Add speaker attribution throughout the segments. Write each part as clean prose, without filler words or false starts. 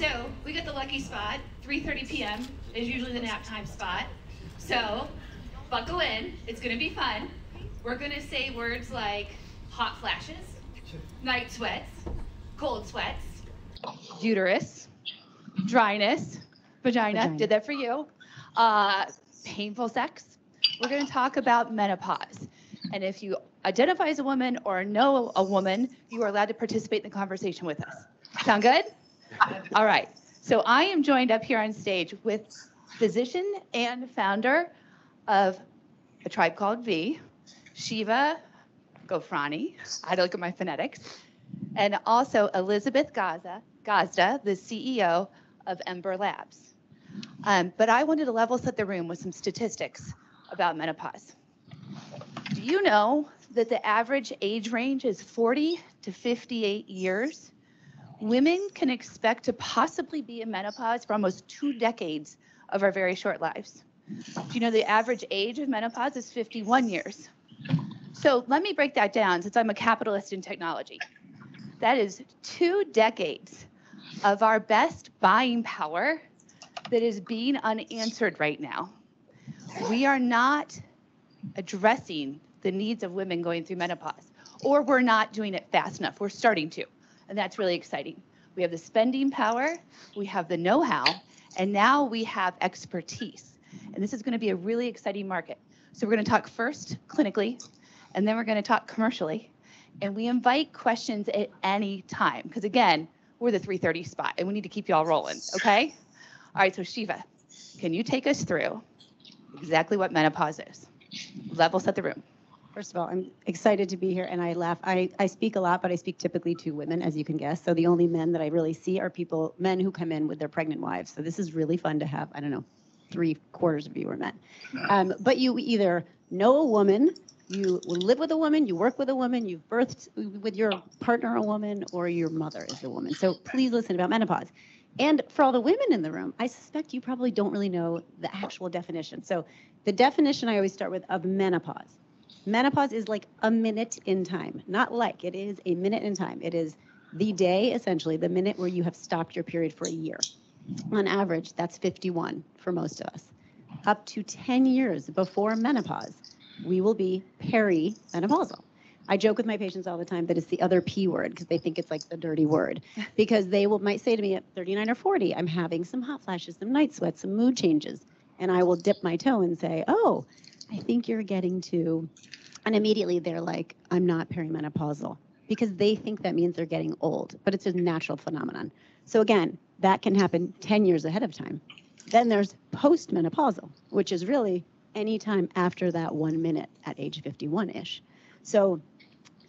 Speaker 1: So we got the lucky spot. 3:30 p.m. is usually the nap time spot. So buckle in. It's going to be fun. We're going to say words like hot flashes, night sweats, cold sweats, uterus, dryness, vagina. Did that for you. Painful sex. We're going to talk about menopause. And if you identify as a woman or know a woman, you are allowed to participate in the conversation with us. Sound good? All right. So I am joined up here on stage with physician and founder of A Tribe Called V, Shiva Gofrani. I had to look at my phonetics. And also Elizabeth Gazda, the CEO of Ember Labs. But I wanted to level set the room with some statistics about menopause. Do you know that the average age range is 40 to 58 years? Women can expect to possibly be in menopause for almost 2 decades of our very short lives. Do you know the average age of menopause is 51 years? So let me break that down since I'm a capitalist in technology. That is 2 decades of our best buying power that is being unanswered right now. We are not addressing the needs of women going through menopause, or we're not doing it fast enough. We're starting to, and that's really exciting. We have the spending power, we have the know-how, and now we have expertise. And this is going to be a really exciting market. So we're going to talk first clinically, and then we're going to talk commercially. And we invite questions at any time, because again, we're the 3:30 spot, and we need to keep you all rolling, okay? All right, so Shiva, can you take us through exactly what menopause is? Level set the room.
Speaker 2: First of all, I'm excited to be here, and I laugh. I speak a lot, but I speak typically to women, as you can guess. So the only men that I really see are men who come in with their pregnant wives. So this is really fun to have, I don't know, 3/4 of you are men. But you either know a woman, you live with a woman, you work with a woman, you've birthed with your partner a woman, or your mother is a woman. So please listen about menopause. And for all the women in the room, I suspect you probably don't really know the actual definition. So the definition I always start with of menopause. Menopause is like a minute in time, not like, it is a minute in time. It is the day, essentially, the minute where you have stopped your period for a year. On average, that's 51 for most of us. Up to 10 years before menopause, we will be perimenopausal. I joke with my patients all the time that it's the other P word because they think it's like the dirty word. Because they might say to me at 39 or 40, I'm having some hot flashes, some night sweats, some mood changes. And I will dip my toe and say, oh, I think you're getting to, and immediately they're like, I'm not perimenopausal, because they think that means they're getting old, but it's a natural phenomenon. So again, that can happen 10 years ahead of time. Then there's postmenopausal, which is really any time after that 1 minute at age 51-ish. So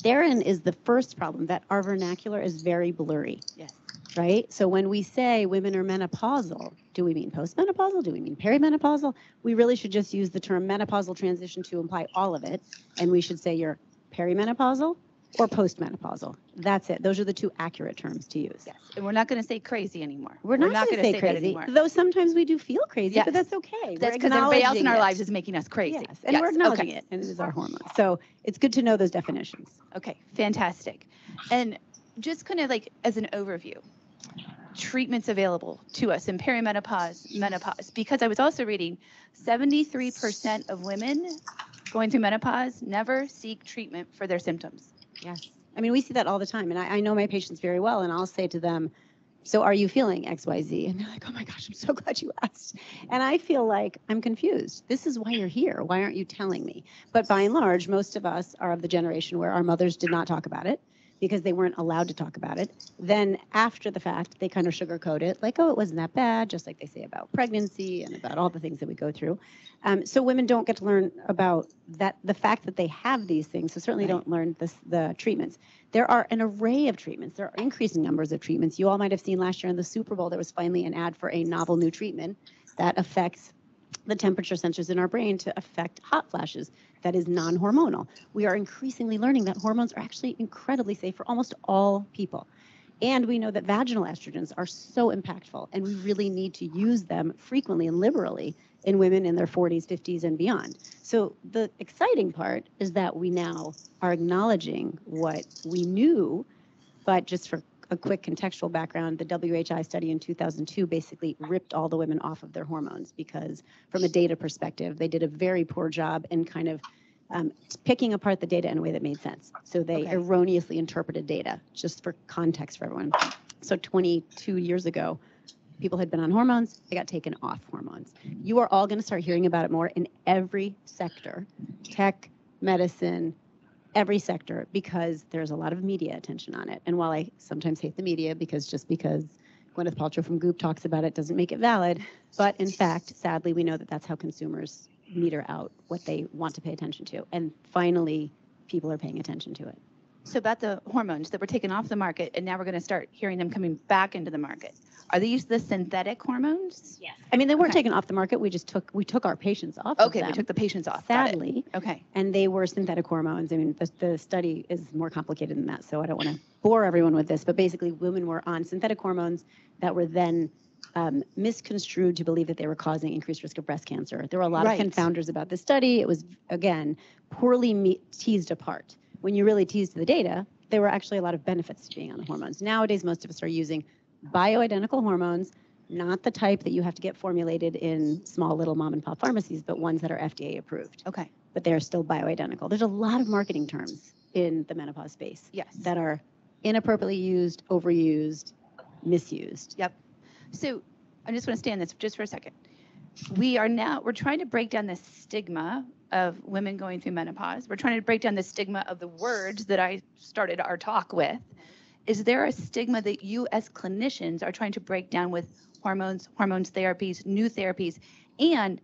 Speaker 2: therein is the first problem, that our vernacular is very blurry.
Speaker 1: Yes.
Speaker 2: Right? So when we say women are menopausal, do we mean postmenopausal? Do we mean perimenopausal? We really should just use the term menopausal transition to imply all of it. And we should say you're perimenopausal or postmenopausal. That's it. Those are the 2 accurate terms to use.
Speaker 1: Yes. And we're not going to say crazy anymore.
Speaker 2: We're not going to say crazy, though sometimes we do feel crazy,
Speaker 1: yes.
Speaker 2: But that's okay.
Speaker 1: That's because everybody else in our lives is making us crazy.
Speaker 2: Yes, and we're acknowledging it, and it is our hormones. So it's good to know those definitions.
Speaker 1: Okay, fantastic. And just kind of like as an overview, treatments available to us in perimenopause, menopause, because I was also reading 73% of women going through menopause never seek treatment for their symptoms.
Speaker 2: Yes. I mean, we see that all the time, and I know my patients very well, and I'll say to them, so are you feeling XYZ? And they're like, oh my gosh, I'm so glad you asked. And I feel like I'm confused. This is why you're here. Why aren't you telling me? But by and large, most of us are of the generation where our mothers did not talk about it because they weren't allowed to talk about it. Then after the fact, they kind of sugarcoat it like, oh, it wasn't that bad, just like they say about pregnancy and about all the things that we go through. So women don't get to learn about that, the fact that they have these things, so certainly don't learn the treatments. There are an array of treatments. There are increasing numbers of treatments. You all might have seen last year in the Super Bowl, there was finally an ad for a novel new treatment that affects the temperature sensors in our brain to affect hot flashes. That is non-hormonal. We are increasingly learning that hormones are actually incredibly safe for almost all people. And we know that vaginal estrogens are so impactful, and we really need to use them frequently and liberally in women in their 40s, 50s, and beyond. So the exciting part is that we now are acknowledging what we knew, but just for a quick contextual background, the WHI study in 2002 basically ripped all the women off of their hormones because from a data perspective, they did a very poor job in kind of picking apart the data in a way that made sense. So they erroneously interpreted data, just for context for everyone. So 22 years ago, people had been on hormones, they got taken off hormones. You are all going to start hearing about it more in every sector, tech, medicine, every sector, because there's a lot of media attention on it. And while I sometimes hate the media because just because Gwyneth Paltrow from Goop talks about it doesn't make it valid, but in fact, sadly, we know that that's how consumers meter out what they want to pay attention to. And finally, people are paying attention to it.
Speaker 3: So about the hormones that were taken off the market, and now we're going to start hearing them coming back into the market. Are these the synthetic hormones?
Speaker 1: Yes.
Speaker 2: I mean, they weren't taken off the market. We took our patients off of them.
Speaker 3: We took the patients off.
Speaker 2: Sadly.
Speaker 3: Okay.
Speaker 2: And they were synthetic hormones. I mean, the study is more complicated than that, so I don't want to bore everyone with this. But basically, women were on synthetic hormones that were then misconstrued to believe that they were causing increased risk of breast cancer. There were a lot of confounders about this study. It was, again, poorly teased apart. When you really teased the data, there were actually a lot of benefits to being on the hormones. Nowadays, most of us are using bioidentical hormones, not the type that you have to get formulated in small little mom and pop pharmacies, but ones that are FDA approved.
Speaker 3: Okay.
Speaker 2: But they're still bioidentical. There's a lot of marketing terms in the menopause space that are inappropriately used, overused, misused.
Speaker 3: Yep. So I just want to stay on this just for a second. We're trying to break down the stigma of women going through menopause. We're trying to break down the stigma of the words that I started our talk with. Is there a stigma that you as clinicians are trying to break down with hormones therapies, new therapies, and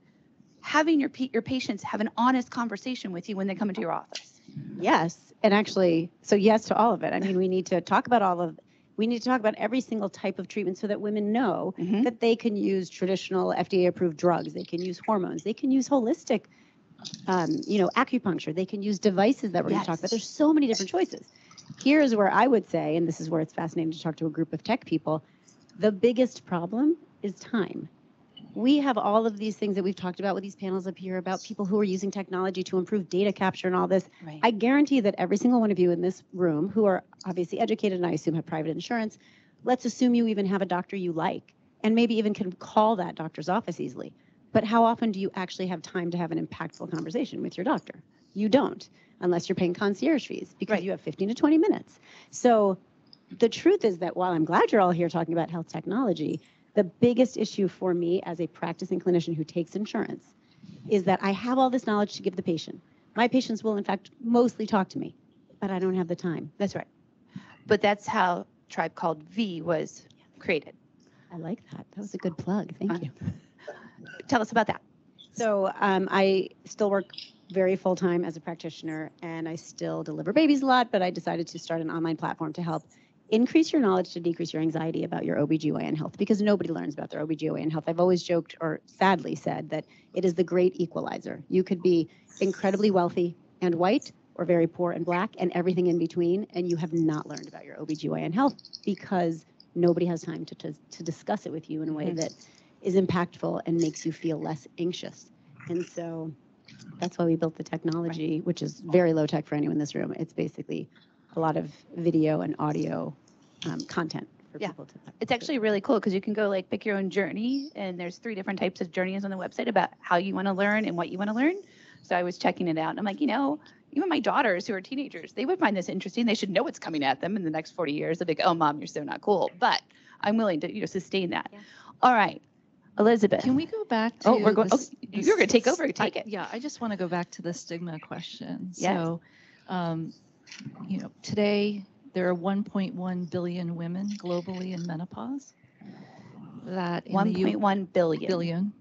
Speaker 3: having your patients have an honest conversation with you when they come into your office?
Speaker 2: Yes. And actually, so yes to all of it. I mean, we need to talk about every single type of treatment so that women know that they can use traditional FDA-approved drugs. They can use hormones. They can use holistic, acupuncture. They can use devices that we're going to talk about. There's so many different choices. Here's where I would say, and this is where it's fascinating to talk to a group of tech people, the biggest problem is time. We have all of these things that we've talked about with these panels up here about people who are using technology to improve data capture and all this.
Speaker 3: Right.
Speaker 2: I guarantee that every single one of you in this room who are obviously educated and I assume have private insurance, let's assume you even have a doctor you like and maybe even can call that doctor's office easily. But how often do you actually have time to have an impactful conversation with your doctor? You don't, unless you're paying concierge fees because you have 15 to 20 minutes. So the truth is that while I'm glad you're all here talking about health technology, the biggest issue for me as a practicing clinician who takes insurance is that I have all this knowledge to give the patient. My patients will, in fact, mostly talk to me, but I don't have the time.
Speaker 3: That's right. But that's how Tribe Called V was created.
Speaker 2: I like that. That was a good plug. Thank you.
Speaker 3: Tell us about that.
Speaker 2: So I still work very full-time as a practitioner, and I still deliver babies a lot, but I decided to start an online platform to help increase your knowledge to decrease your anxiety about your OBGYN health, because nobody learns about their OBGYN health. I've always joked, or sadly said, that it is the great equalizer. You could be incredibly wealthy and white, or very poor and black, and everything in between, and you have not learned about your OBGYN health because nobody has time to discuss it with you in a way that is impactful and makes you feel less anxious. And so that's why we built the technology, which is very low tech for anyone in this room. It's basically a lot of video and audio content for people to.
Speaker 3: It's actually really cool because you can go pick your own journey, and there's 3 different types of journeys on the website about how you want to learn and what you want to learn. So I was checking it out, and I'm like, even my daughters who are teenagers, they would find this interesting. They should know what's coming at them in the next 40 years. They'll be like, oh, Mom, you're so not cool. But I'm willing to sustain that. Yeah. All right. Elizabeth.
Speaker 4: Can we go back to
Speaker 3: you're going to take over. Take it.
Speaker 4: Yeah, I just want to go back to the stigma question.
Speaker 3: Yes.
Speaker 4: So, today there are 1.1 billion women globally in menopause. That
Speaker 3: 1.1 billion.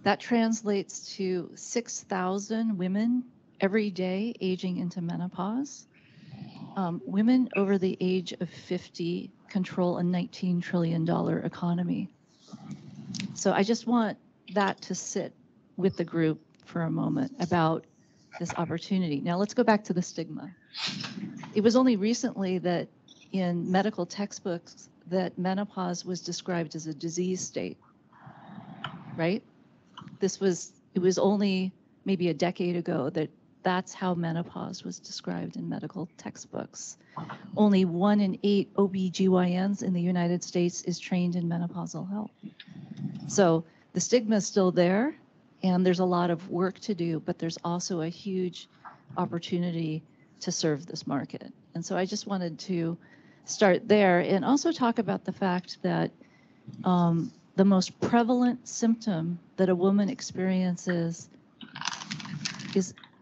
Speaker 4: That translates to 6,000 women every day aging into menopause. Women over the age of 50 control a $19 trillion economy. So I just want that to sit with the group for a moment about this opportunity. Now let's go back to the stigma. It was only recently that in medical textbooks that menopause was described as a disease state, right? It was only maybe a decade ago that that's how menopause was described in medical textbooks. Only 1 in 8 OBGYNs in the United States is trained in menopausal health. So the stigma is still there, and there's a lot of work to do, but there's also a huge opportunity to serve this market. And so I just wanted to start there and also talk about the fact that the most prevalent symptom that a woman experiences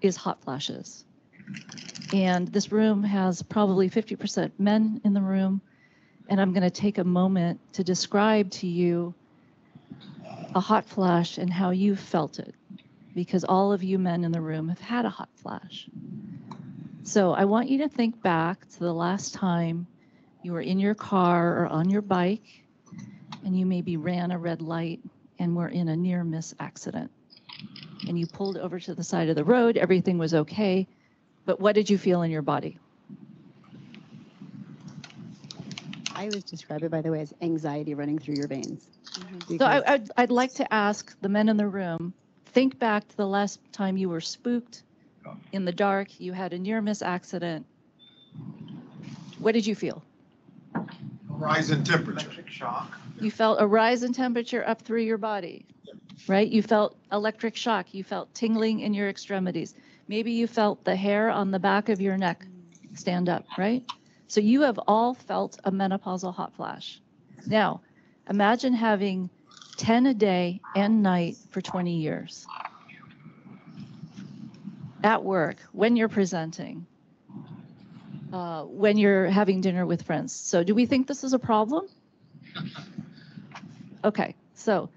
Speaker 4: is hot flashes. And this room has probably 50% men in the room, and I'm going to take a moment to describe to you a hot flash and how you felt it, because all of you men in the room have had a hot flash. So I want you to think back to the last time you were in your car or on your bike, and you maybe ran a red light and were in a near miss accident. And you pulled over to the side of the road, everything was okay, but what did you feel in your body?
Speaker 2: I always describe it, by the way, as anxiety running through your veins.
Speaker 4: So I'd like to ask the men in the room, think back to the last time you were spooked in the dark, you had a near miss accident. What did you feel?
Speaker 5: Rise in temperature.
Speaker 6: Electric shock.
Speaker 4: You felt a rise in temperature up through your body, right? You felt electric shock. You felt tingling in your extremities. Maybe you felt the hair on the back of your neck stand up, right? So you have all felt a menopausal hot flash. Now, imagine having 10 a day and night for 20 years. At work, when you're presenting, when you're having dinner with friends. So do we think this is a problem? Okay, so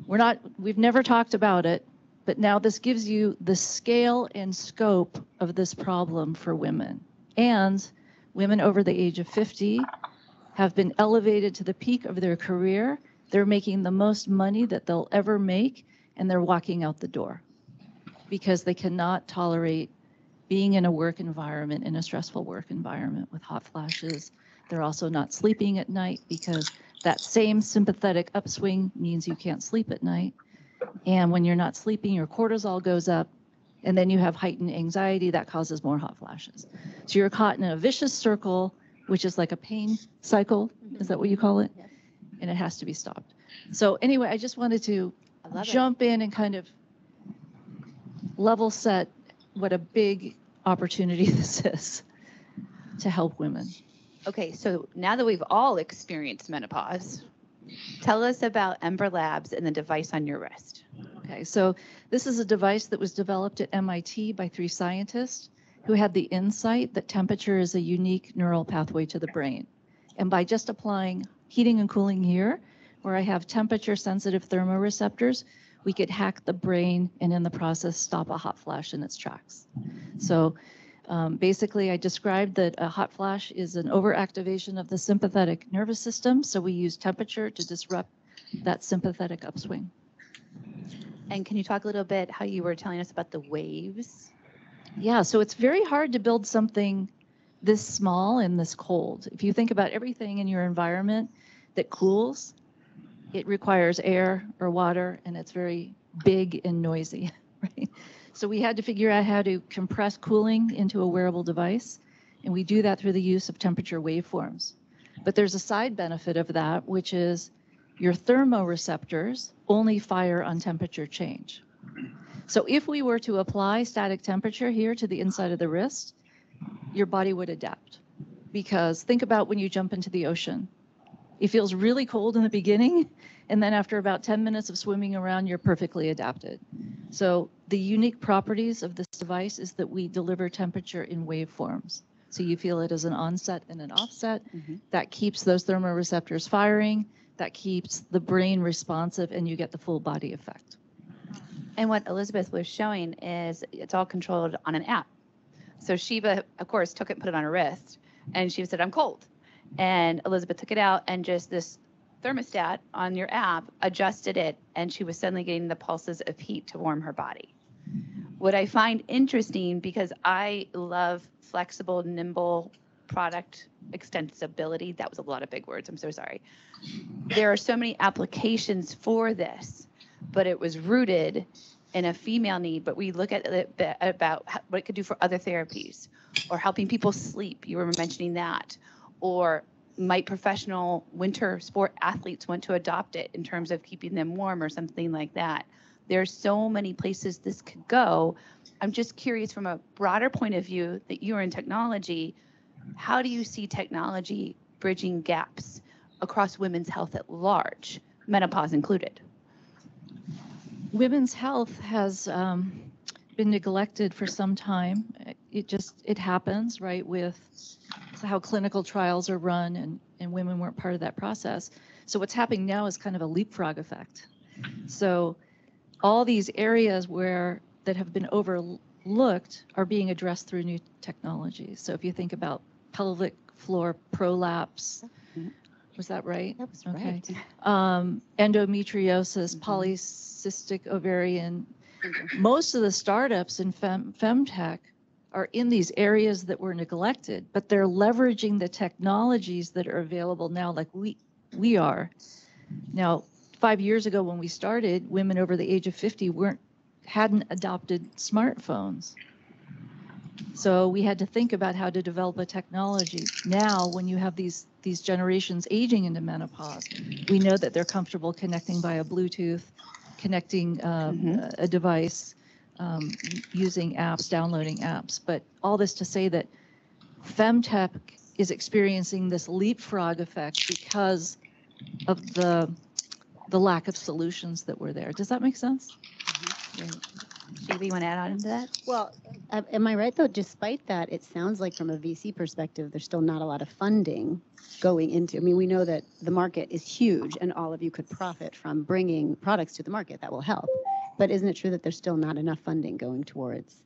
Speaker 4: we've never talked about it, but now this gives you the scale and scope of this problem for women. And women over the age of 50 have been elevated to the peak of their career. They're making the most money that they'll ever make, and they're walking out the door because they cannot tolerate being in a work environment, in a stressful work environment with hot flashes. They're also not sleeping at night because that same sympathetic upswing means you can't sleep at night. And when you're not sleeping, your cortisol goes up, and then you have heightened anxiety that causes more hot flashes. So you're caught in a vicious circle, which is like a pain cycle. Is that what you call it?
Speaker 2: Yes.
Speaker 4: And it has to be stopped. So anyway, I just wanted to jump in and kind of level set what a big opportunity this is to help women.
Speaker 3: Okay, so now that we've all experienced menopause, tell us about Ember Labs and the device on your wrist.
Speaker 4: Okay, so this is a device that was developed at MIT by 3 scientists who had the insight that temperature is a unique neural pathway to the brain. And by just applying heating and cooling here, where I have temperature sensitive thermoreceptors, we could hack the brain and in the process stop a hot flash in its tracks. So basically I described that a hot flash is an overactivation of the sympathetic nervous system. So we use temperature to disrupt that sympathetic upswing.
Speaker 3: And can you talk a little bit how you were telling us about the waves?
Speaker 4: Yeah, so it's very hard to build something this small and this cold. If you think about everything in your environment that cools, it requires air or water, and it's very big and noisy, right? So we had to figure out how to compress cooling into a wearable device, and we do that through the use of temperature waveforms. But there's a side benefit of that, which is your thermoreceptors only fire on temperature change. So if we were to apply static temperature here to the inside of the wrist, your body would adapt. Because think about when you jump into the ocean. It feels really cold in the beginning, and then after about 10 minutes of swimming around, you're perfectly adapted. So the unique properties of this device is that we deliver temperature in waveforms. So you feel it as an onset and an offset. That keeps those thermoreceptors firing, that keeps the brain responsive, and you get the full body effect.
Speaker 3: And what Elizabeth was showing is it's all controlled on an app. So Shiva, of course, took it and put it on her wrist, and she said, I'm cold. And Elizabeth took it out, and just this thermostat on your app adjusted it, and she was suddenly getting the pulses of heat to warm her body. What I find interesting, because I love flexible, nimble product extensibility. That was a lot of big words. I'm so sorry. There are so many applications for this, but it was rooted and a female need, but we look at it about what it could do for other therapies, or helping people sleep. You were mentioning that, or might professional winter sport athletes want to adopt it in terms of keeping them warm or something like that. There's so many places this could go. I'm just curious, from a broader point of view, that you're in technology, how do you see technology bridging gaps across women's health at large, menopause included?
Speaker 4: Women's health has been neglected for some time. It happens, right, with how clinical trials are run, and women weren't part of that process. So what's happening now is kind of a leapfrog effect. So all these areas that have been overlooked are being addressed through new technologies. So if you think about pelvic floor prolapse, was that right?
Speaker 2: That was
Speaker 4: Okay.
Speaker 2: right.
Speaker 4: Endometriosis, polycystic ovarian. Most of the startups in femtech are in these areas that were neglected, but they're leveraging the technologies that are available now, like we are. Now, 5 years ago when we started, women over the age of 50 hadn't adopted smartphones. So we had to think about how to develop a technology. Now, when you have these generations aging into menopause, we know that they're comfortable connecting via Bluetooth, connecting a device, using apps, downloading apps. But all this to say that femtech is experiencing this leapfrog effect because of the lack of solutions that were there. Does that make sense?
Speaker 3: Sheila, you want to add on to that?
Speaker 2: Well, am I right though? Despite that, it sounds like from a VC perspective, there's still not a lot of funding going into. I mean, we know that the market is huge, and all of you could profit from bringing products to the market that will help. But isn't it true that there's still not enough funding going towards?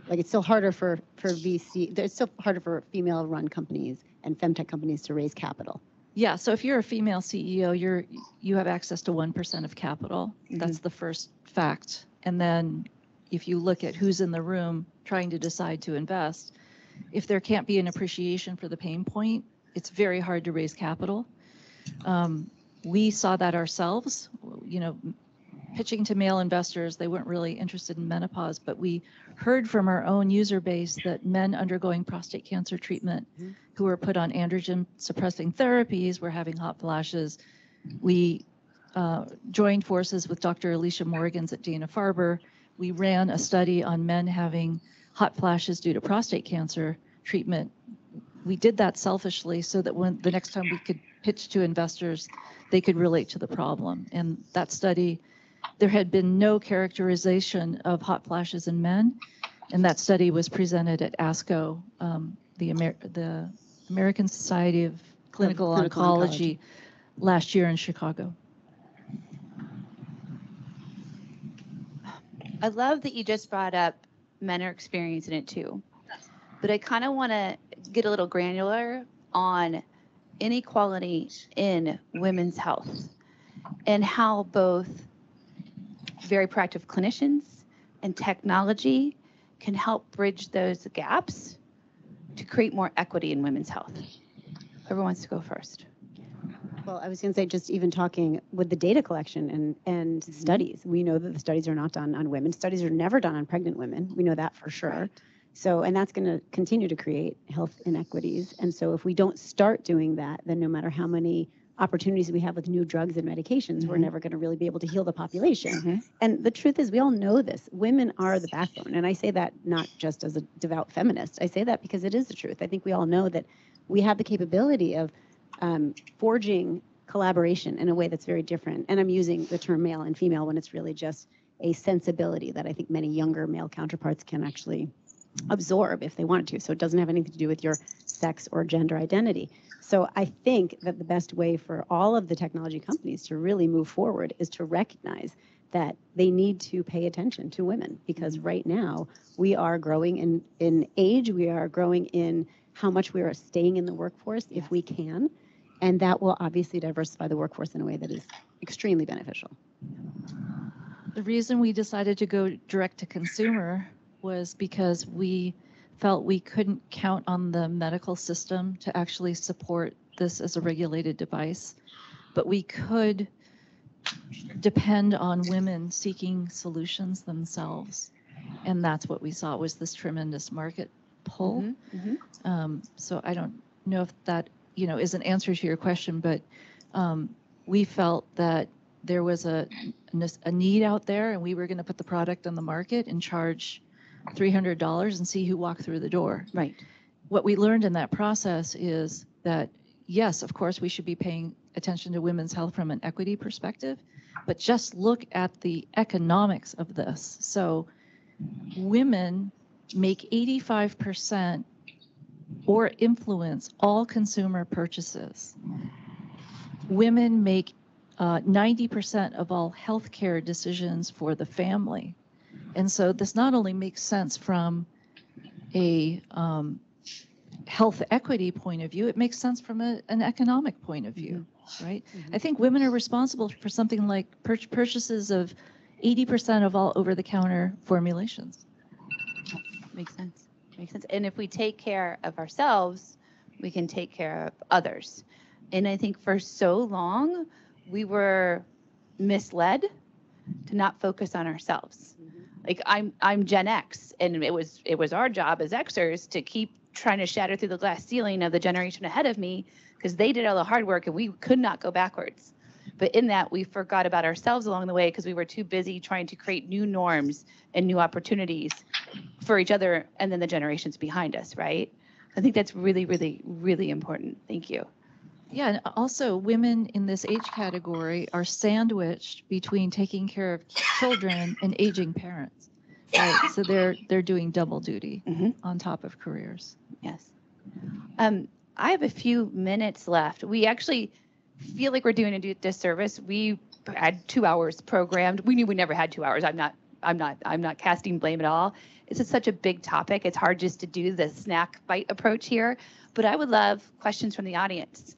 Speaker 2: Like, it's still harder for VC. It's still harder for female-run companies and femtech companies to raise capital.
Speaker 4: Yeah. So if you're a female CEO, you have access to 1% of capital. That's the first fact. And then if you look at who's in the room trying to decide to invest, if there can't be an appreciation for the pain point, it's very hard to raise capital. We saw that ourselves, pitching to male investors. They weren't really interested in menopause, but we heard from our own user base that men undergoing prostate cancer treatment who were put on androgen suppressing therapies were having hot flashes. We joined forces with Dr. Alicia Morgans at Dana-Farber. We ran a study on men having hot flashes due to prostate cancer treatment. We did that selfishly so that when the next time we could pitch to investors, they could relate to the problem. And that study, there had been no characterization of hot flashes in men. And that study was presented at ASCO, the American Society of Clinical Oncology last year in Chicago.
Speaker 3: I love that you just brought up men are experiencing it too. But I kind of want to get a little granular on inequality in women's health and how both very proactive clinicians and technology can help bridge those gaps to create more equity in women's health. Whoever wants to go first.
Speaker 2: Well, I was going to say, just even talking with the data collection and studies, we know that the studies are not done on women. Studies are never done on pregnant women. We know that for sure. Right. So, and that's going to continue to create health inequities. And so if we don't start doing that, then no matter how many opportunities we have with new drugs and medications, we're never going to really be able to heal the population. And the truth is, we all know this. Women are the backbone. And I say that not just as a devout feminist. I say that because it is the truth. I think we all know that we have the capability of forging collaboration in a way that's very different. And I'm using the term male and female when it's really just a sensibility that I think many younger male counterparts can actually absorb if they wanted to. So it doesn't have anything to do with your sex or gender identity. So I think that the best way for all of the technology companies to really move forward is to recognize that they need to pay attention to women, because right now we are growing in age, we are growing in how much we are staying in the workforce if we can, and that will obviously diversify the workforce in a way that is extremely beneficial.
Speaker 4: The reason we decided to go direct to consumer was because we felt we couldn't count on the medical system to actually support this as a regulated device, but we could depend on women seeking solutions themselves. And that's what we saw was this tremendous market pull. So I don't know if that, is an answer to your question, but we felt that there was a need out there, and we were going to put the product on the market and charge $300 and see who walked through the door.
Speaker 3: Right.
Speaker 4: What we learned in that process is that, yes, of course, we should be paying attention to women's health from an equity perspective, but just look at the economics of this. So women make 85% or influence all consumer purchases. Women make 90% of all healthcare decisions for the family. And so this not only makes sense from a health equity point of view, it makes sense from an economic point of view, right? I think women are responsible for something like purchases of 80% of all over-the-counter formulations.
Speaker 3: Makes sense. Makes sense. And if we take care of ourselves, we can take care of others. And I think for so long, we were misled to not focus on ourselves. Like I'm Gen X, and it was our job as Xers to keep trying to shatter through the glass ceiling of the generation ahead of me, because they did all the hard work and we could not go backwards. But in that, we forgot about ourselves along the way because we were too busy trying to create new norms and new opportunities for each other and then the generations behind us, right? I think that's really, really, really important. Thank you.
Speaker 4: Yeah, and also women in this age category are sandwiched between taking care of children and aging parents. Right? So they're doing double duty on top of careers.
Speaker 3: Yes. I have a few minutes left. We actually feel like we're doing a disservice. We had 2 hours programmed. We knew we never had 2 hours. I'm not casting blame at all. It's just such a big topic. It's hard just to do the snack bite approach here. But I would love questions from the audience.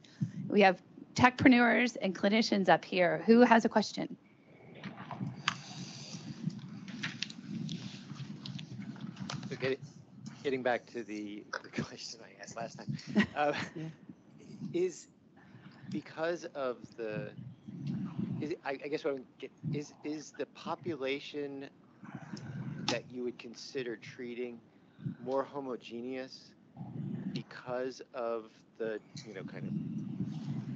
Speaker 3: We have techpreneurs and clinicians up here. Who has a question?
Speaker 6: So getting back to the question I asked last time, is because of I guess what is the population that you would consider treating more homogeneous because of the kind of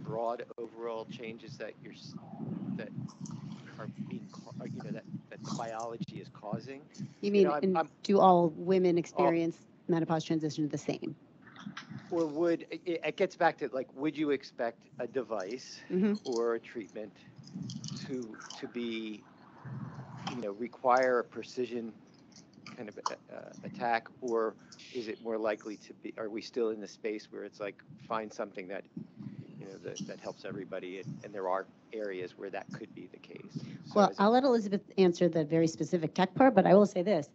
Speaker 6: broad overall changes that are being that the biology is causing?
Speaker 2: You mean, do all women experience menopause transition the same?
Speaker 6: Or would it gets back to would you expect a device or a treatment to be require a precision kind of attack, or is it more likely to be? Are we still in the space where it's find something that that helps everybody, and there are areas where that could be the case? So
Speaker 2: well, I'll let Elizabeth answer the very specific tech part, but I will say this: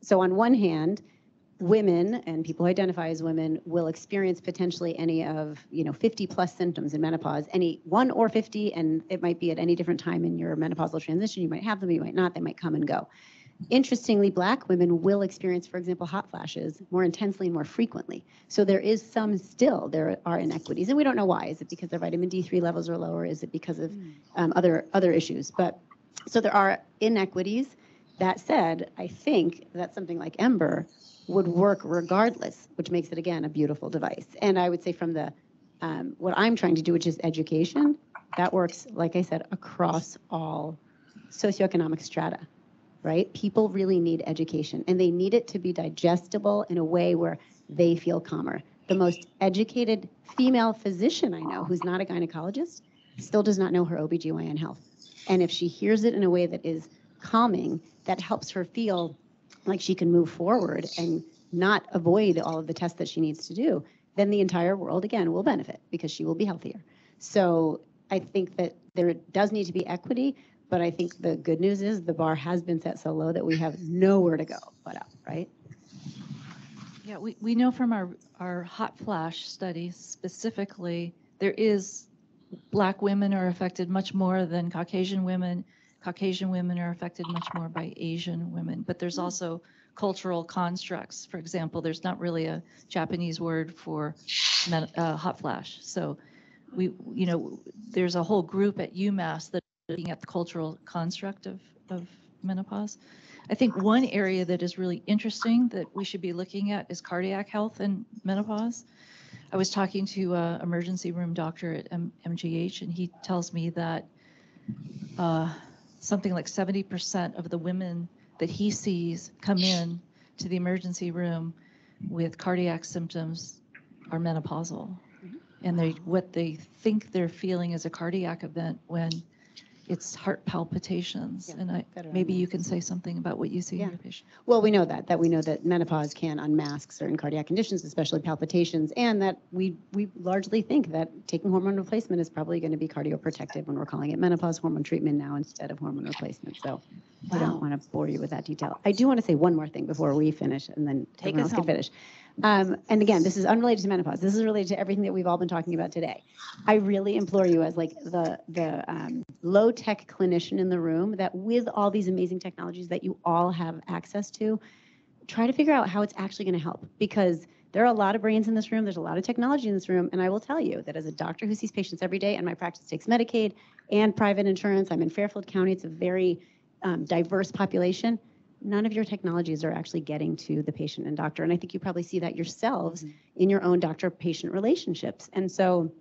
Speaker 2: so on one hand, women and people who identify as women will experience potentially any of 50 plus symptoms in menopause, any 1 or 50, and it might be at any different time in your menopausal transition. You might have them, you might not. They might come and go. Interestingly, Black women will experience, for example, hot flashes more intensely and more frequently. So there are inequities, and we don't know why. Is it because their vitamin D3 levels are lower? Is it because of other issues? But so there are inequities. That said, I think that something like Ember would work regardless, which makes it, again, a beautiful device. And I would say from the what I'm trying to do, which is education, that works, like I said, across all socioeconomic strata. Right? People really need education, and they need it to be digestible in a way where they feel calmer. The most educated female physician I know, who's not a gynecologist, still does not know her OBGYN health. And if she hears it in a way that is calming, that helps her feel like she can move forward and not avoid all of the tests that she needs to do, then the entire world, again, will benefit because she will be healthier. So I think that there does need to be equity. But I think the good news is the bar has been set so low that we have nowhere to go but up, right?
Speaker 4: Yeah, we know from our hot flash studies specifically, Black women are affected much more than Caucasian women. Caucasian women are affected much more by Asian women. But there's also cultural constructs. For example, there's not really a Japanese word for hot flash. So there's a whole group at UMass that looking at the cultural construct of menopause. I think one area that is really interesting that we should be looking at is cardiac health and menopause. I was talking to an emergency room doctor at MGH, and he tells me that something like 70% of the women that he sees come in to the emergency room with cardiac symptoms are menopausal. And what they think they're feeling is a cardiac event when it's heart palpitations.
Speaker 2: Yeah,
Speaker 4: And
Speaker 2: better
Speaker 4: maybe you
Speaker 2: unmask.
Speaker 4: can say something about what you see
Speaker 2: Yeah.
Speaker 4: in your patient.
Speaker 2: Well, we know that menopause can unmask certain cardiac conditions, especially palpitations, and that we largely think that taking hormone replacement is probably going to be cardioprotective when we're calling it menopause hormone treatment now instead of hormone replacement. So I
Speaker 3: Wow.
Speaker 2: don't want to bore you with that detail. I do want to say one more thing before we finish, and then
Speaker 3: Take
Speaker 2: everyone
Speaker 3: us
Speaker 2: else can
Speaker 3: home.
Speaker 2: finish. And again, this is unrelated to menopause. This is related to everything that we've all been talking about today. I really implore you, as like the low tech clinician in the room, that with all these amazing technologies that you all have access to, try to figure out how it's actually going to help, because there are a lot of brains in this room. There's a lot of technology in this room. And I will tell you that as a doctor who sees patients every day, and my practice takes Medicaid and private insurance, I'm in Fairfield County. It's a very diverse population. None of your technologies are actually getting to the patient and doctor. And I think you probably see that yourselves in your own doctor-patient relationships. And so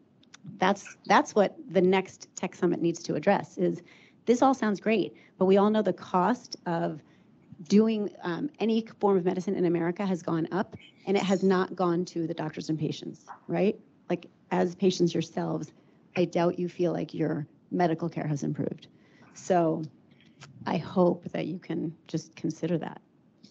Speaker 2: that's what the next tech summit needs to address. Is this all sounds great, but we all know the cost of doing any form of medicine in America has gone up, and it has not gone to the doctors and patients, right? Like, as patients yourselves, I doubt you feel like your medical care has improved. So I hope that you can just consider that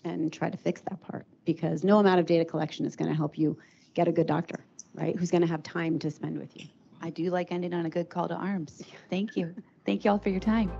Speaker 2: and try to fix that part, because no amount of data collection is going to help you get a good doctor, right? Who's going to have time to spend with you.
Speaker 3: I do like ending on a good call to arms. Thank you. Thank you all for your time.